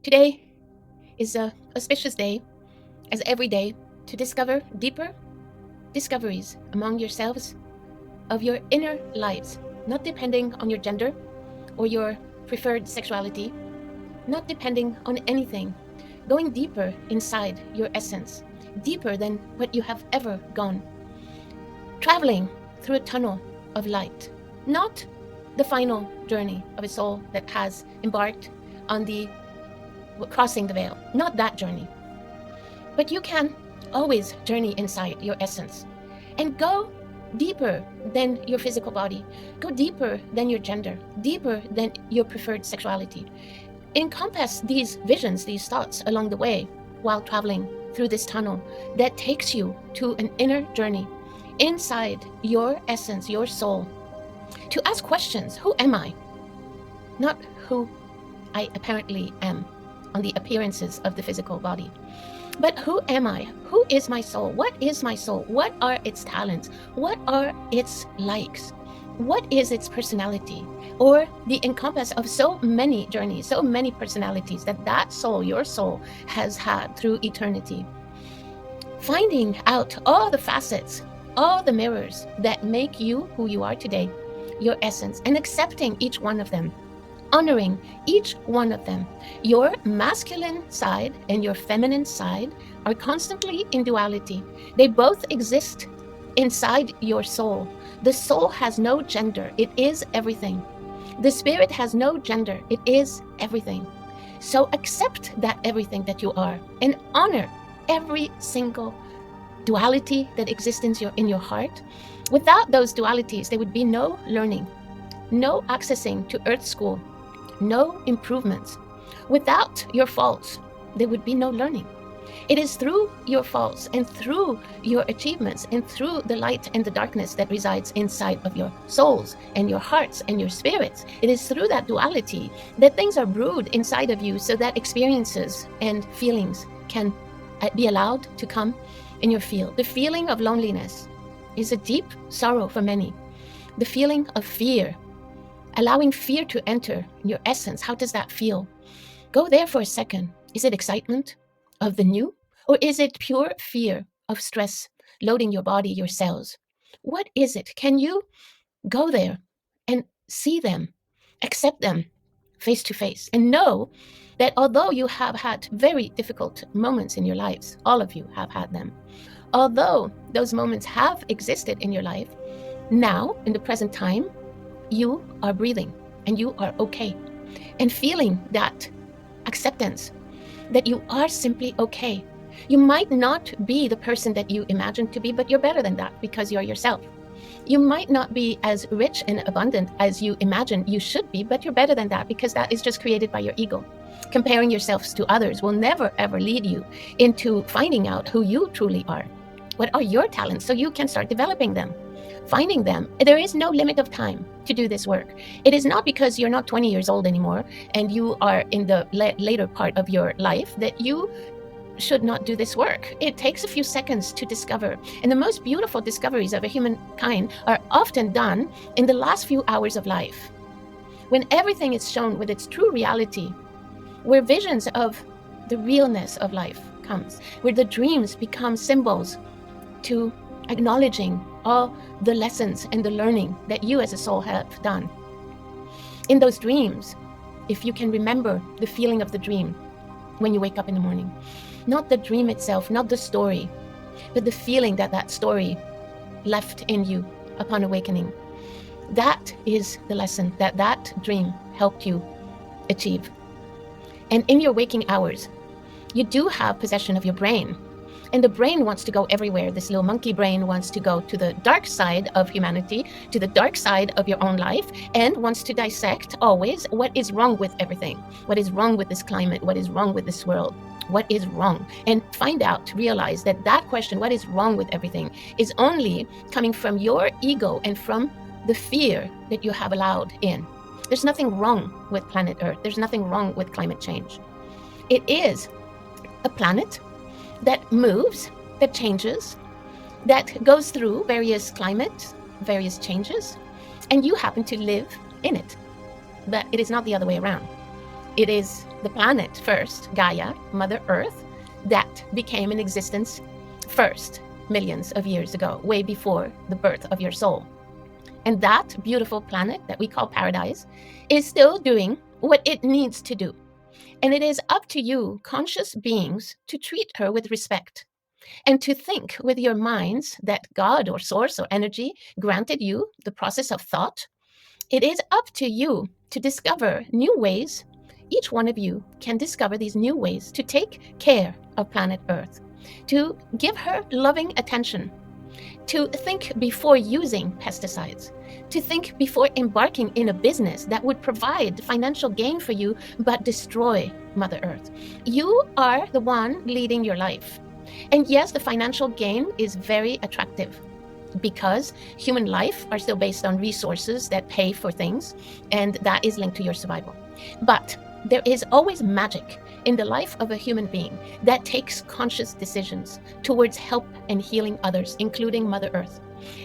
Today is a auspicious day, as every day, to discover deeper discoveries among yourselves of your inner lives, not depending on your gender or your preferred sexuality, not depending on anything, going deeper inside your essence, deeper than what you have ever gone, traveling through a tunnel of light, not the final journey of a soul that has embarked on the crossing the veil, not that journey. But you can always journey inside your essence and go deeper than your physical body, go deeper than your gender, deeper than your preferred sexuality. Encompass these visions, these thoughts along the way while traveling through this tunnel that takes you to an inner journey inside your essence, your soul, to ask questions. Who am I? Not who I apparently am on the appearances of the physical body. But who am I? Who is my soul? What is my soul? What are its talents? What are its likes? What is its personality? Or the encompass of so many journeys, so many personalities that soul, your soul, has had through eternity. Finding out all the facets, all the mirrors that make you who you are today, your essence, and accepting each one of them, honoring each one of them. Your masculine side and your feminine side are constantly in duality. They both exist inside your soul. The soul has no gender. It is everything. The spirit has no gender. It is everything. So accept that everything that you are and honor every single duality that exists in your heart. Without those dualities, there would be no learning, no accessing to Earth School, no improvements. Without your faults, there would be no learning. It is through your faults and through your achievements and through the light and the darkness that resides inside of your souls and your hearts and your spirits. It is through that duality that things are brewed inside of you so that experiences and feelings can be allowed to come in your field. The feeling of loneliness is a deep sorrow for many. The feeling of fear, allowing fear to enter your essence. How does that feel? Go there for a second. Is it excitement of the new? Or is it pure fear of stress loading your body, your cells? What is it? Can you go there and see them, accept them face to face, and know that although you have had very difficult moments in your lives, all of you have had them, although those moments have existed in your life, now, in the present time, you are breathing and you are okay, and feeling that acceptance that you are simply okay. You might not be the person that you imagined to be, but you're better than that because you're yourself. You might not be as rich and abundant as you imagine you should be, but you're better than that because that is just created by your ego. Comparing yourselves to others will never ever lead you into finding out who you truly are. What are your talents so you can start developing them? Finding them. There is no limit of time to do this work. It is not because you're not 20 years old anymore and you are in the later part of your life that you should not do this work. It takes a few seconds to discover. And the most beautiful discoveries of a humankind are often done in the last few hours of life, when everything is shown with its true reality, where visions of the realness of life comes, where the dreams become symbols to acknowledging all the lessons and the learning that you as a soul have done. In those dreams, if you can remember the feeling of the dream when you wake up in the morning, not the dream itself, not the story, but the feeling that that story left in you upon awakening, that is the lesson that that dream helped you achieve. And in your waking hours, you do have possession of your brain. And the brain wants to go everywhere. This little monkey brain wants to go to the dark side of humanity, to the dark side of your own life, and wants to dissect always what is wrong with everything. What is wrong with this climate? What is wrong with this world? What is wrong? And find out, realize that that question, what is wrong with everything, is only coming from your ego and from the fear that you have allowed in. There's nothing wrong with planet Earth. There's nothing wrong with climate change. It is a planet that moves, that changes, that goes through various climates, various changes, and you happen to live in it. But it is not the other way around. It is the planet first, Gaia, Mother Earth, that became in existence first, millions of years ago, way before the birth of your soul. And that beautiful planet that we call paradise is still doing what it needs to do. And it is up to you, conscious beings, to treat her with respect and to think with your minds that God or source or energy granted you the process of thought. It is up to you to discover new ways. Each one of you can discover these new ways to take care of planet Earth, to give her loving attention, to think before using pesticides, to think before embarking in a business that would provide financial gain for you but destroy Mother Earth. You are the one leading your life. And yes, the financial gain is very attractive because human life are still based on resources that pay for things, and that is linked to your survival. But there is always magic in the life of a human being that takes conscious decisions towards help and healing others, including Mother Earth.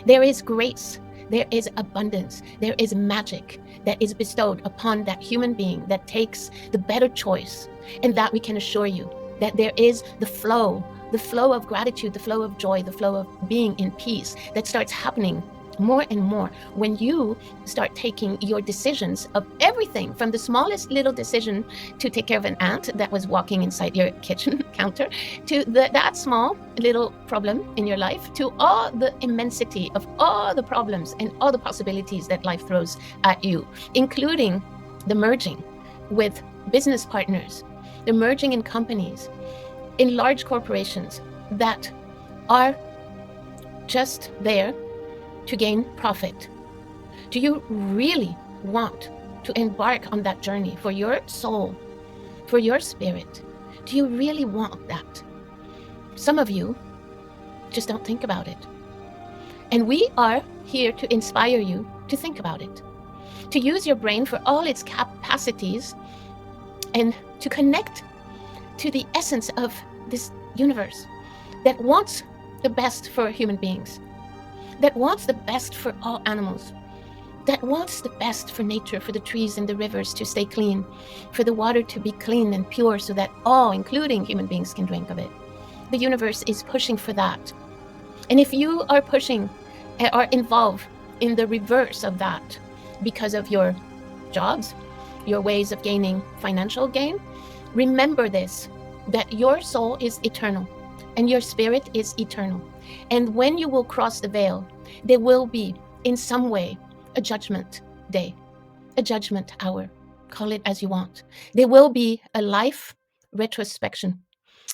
There is grace, there is abundance, there is magic that is bestowed upon that human being that takes the better choice, and that we can assure you that there is the flow of gratitude, the flow of joy, the flow of being in peace that starts happening more and more when you start taking your decisions of everything from the smallest little decision to take care of an ant that was walking inside your kitchen counter to that small little problem in your life to all the immensity of all the problems and all the possibilities that life throws at you, including the merging with business partners, the merging in companies, in large corporations that are just there to gain profit. Do you really want to embark on that journey for your soul, for your spirit? Do you really want that? Some of you just don't think about it. And we are here to inspire you to think about it, to use your brain for all its capacities and to connect to the essence of this universe that wants the best for human beings, that wants the best for all animals, that wants the best for nature, for the trees and the rivers to stay clean, for the water to be clean and pure so that all, including human beings, can drink of it. The universe is pushing for that. And if you are pushing or involved in the reverse of that because of your jobs, your ways of gaining financial gain, remember this, that your soul is eternal and your spirit is eternal. And when you will cross the veil, there will be, in some way, a judgment day, a judgment hour, call it as you want. There will be a life retrospection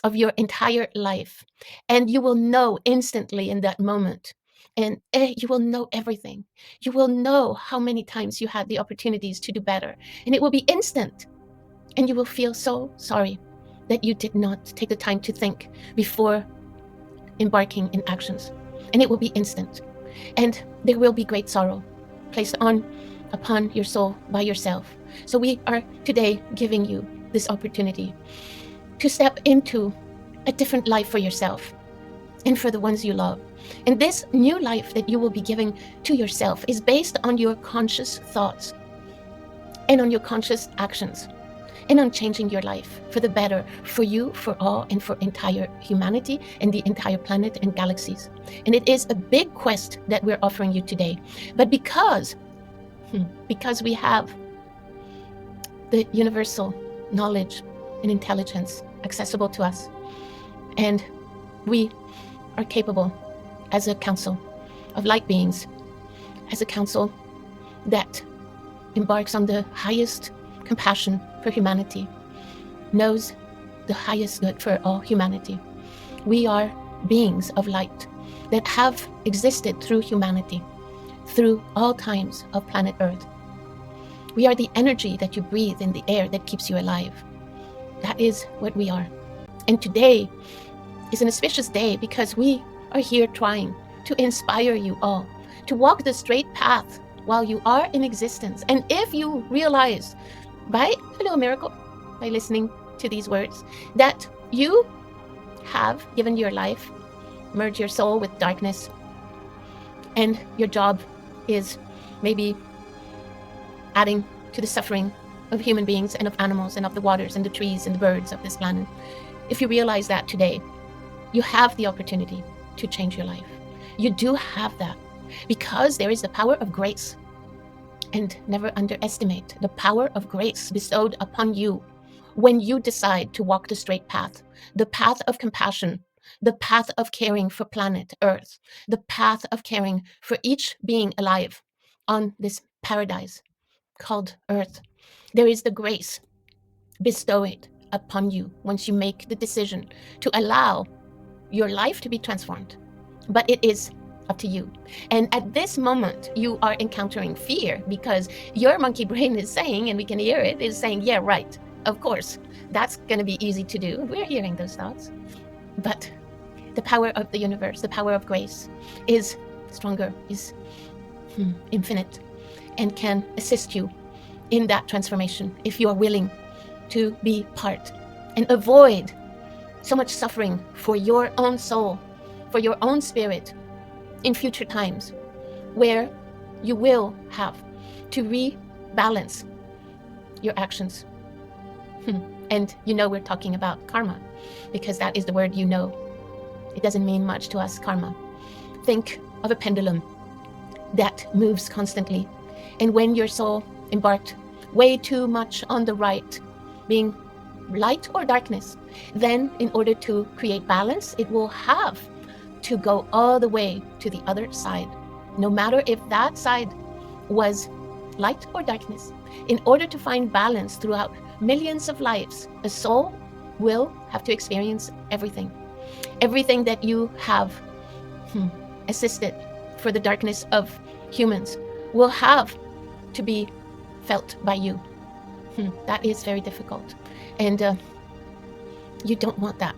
of your entire life. And you will know instantly in that moment. And you will know everything. You will know how many times you had the opportunities to do better. And it will be instant. And you will feel so sorry that you did not take the time to think before embarking in actions. And it will be instant. And there will be great sorrow placed upon your soul by yourself. So we are today giving you this opportunity to step into a different life for yourself and for the ones you love. And this new life that you will be giving to yourself is based on your conscious thoughts and on your conscious actions and on changing your life for the better, for you, for all, and for entire humanity and the entire planet and galaxies. And it is a big quest that we're offering you today. But because we have the universal knowledge and intelligence accessible to us, and we are capable as a council of light beings, as a council that embarks on the highest compassion for humanity, knows the highest good for all humanity. We are beings of light that have existed through humanity, through all times of planet Earth. We are the energy that you breathe in the air that keeps you alive. That is what we are. And today is an auspicious day because we are here trying to inspire you all to walk the straight path while you are in existence. And if you realize by a little miracle, by listening to these words, that you have given your life, merge your soul with darkness, and your job is maybe adding to the suffering of human beings and of animals and of the waters and the trees and the birds of this planet. If you realize that today, you have the opportunity to change your life. You do have that because there is the power of grace. And never underestimate the power of grace bestowed upon you when you decide to walk the straight path, the path of compassion, the path of caring for planet Earth, the path of caring for each being alive on this paradise called Earth. There is the grace bestowed upon you once you make the decision to allow your life to be transformed. But it is up to you. And at this moment, you are encountering fear because your monkey brain is saying, and we can hear it, is saying, yeah, right, of course, that's going to be easy to do. We're hearing those thoughts. But the power of the universe, the power of grace is stronger, is infinite, and can assist you in that transformation if you are willing to be part and avoid so much suffering for your own soul, for your own spirit in future times where you will have to rebalance your actions. And you know we're talking about karma because that is the word you know. It doesn't mean much to us, karma. Think of a pendulum that moves constantly. And when your soul embarked way too much on the right, being light or darkness, then in order to create balance, it will have to go all the way to the other side, no matter if that side was light or darkness. In order to find balance throughout millions of lives, a soul will have to experience everything. Everything that you have assisted for the darkness of humans will have to be felt by you. That is very difficult. And you don't want that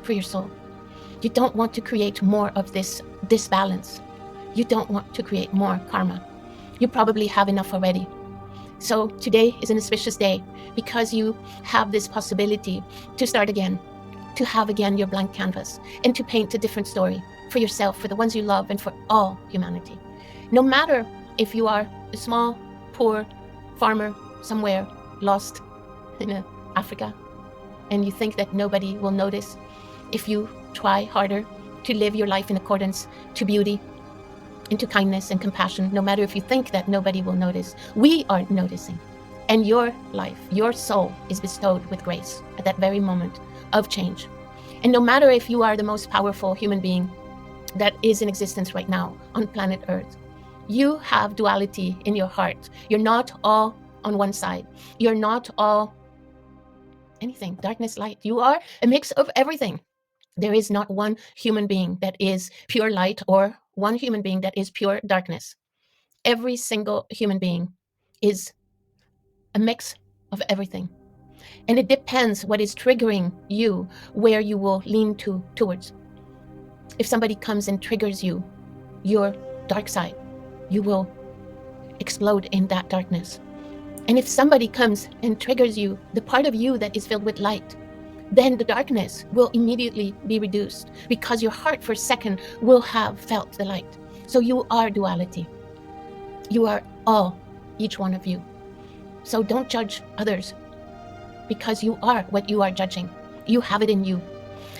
for your soul. You don't want to create more of this disbalance. You don't want to create more karma. You probably have enough already. So today is an auspicious day because you have this possibility to start again, to have again your blank canvas and to paint a different story for yourself, for the ones you love, and for all humanity. No matter if you are a small, poor farmer somewhere lost in Africa and you think that nobody will notice if you try harder to live your life in accordance to beauty, into kindness and compassion, no matter if you think that nobody will notice, we are noticing. And your life, your soul is bestowed with grace at that very moment of change. And no matter if you are the most powerful human being that is in existence right now on planet Earth, you have duality in your heart. You're not all on one side. You're not all anything, darkness, light. You are a mix of everything. There is not one human being that is pure light or one human being that is pure darkness. Every single human being is a mix of everything. And it depends what is triggering you, where you will lean towards. If somebody comes and triggers you, your dark side, you will explode in that darkness. And if somebody comes and triggers you, the part of you that is filled with light, then the darkness will immediately be reduced because your heart for a second will have felt the light. So you are duality. You are all, each one of you. So don't judge others because you are what you are judging. You have it in you.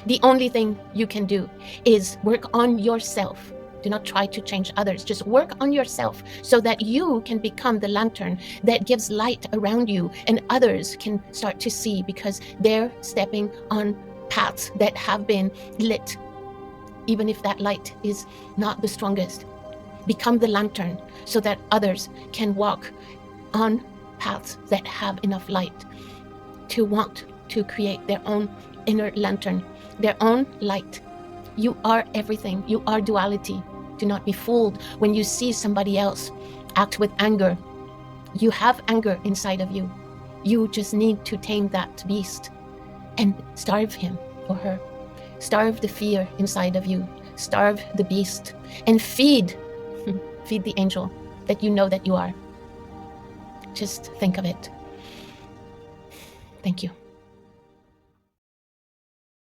The only thing you can do is work on yourself. Do not try to change others. Just work on yourself so that you can become the lantern that gives light around you and others can start to see because they're stepping on paths that have been lit. Even if that light is not the strongest, become the lantern so that others can walk on paths that have enough light to want to create their own inner lantern, their own light. You are everything. You are duality. Do not be fooled when you see somebody else act with anger. You have anger inside of you. You just need to tame that beast and starve him or her. Starve the fear inside of you. Starve the beast and feed the angel that you know that you are. Just think of it. Thank you.